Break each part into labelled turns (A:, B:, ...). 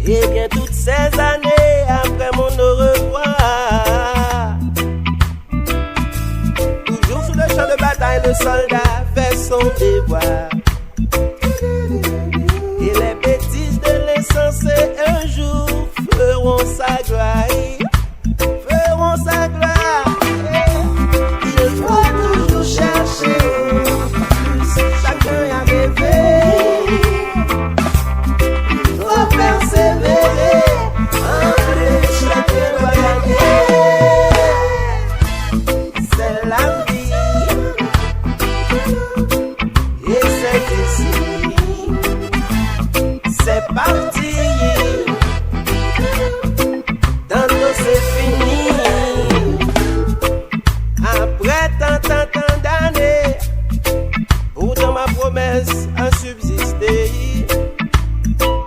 A: Et bien toutes ces années après mon au revoir, toujours sur le champ de bataille, le soldat fait son devoir. Et les bêtises de l'insensé un jour feront sa gloire. Feront sa gloire. Il faut toujours chercher plus, chacun a rêvé. Il faut persévérer, en plus chacun doit gagner. C'est la vie, et c'est ici. C'est parti, tantôt c'est fini. Après tant d'années, pourtant ma promesse a subsisté.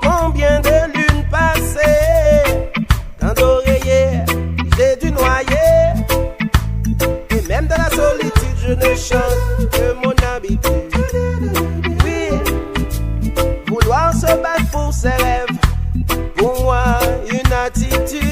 A: Combien de lunes passées, tant d'oreillers j'ai dû noyer. Et même dans la solitude je ne chante que mon habitude. Vouloir se battre pour ses rêves, pour moi une attitude.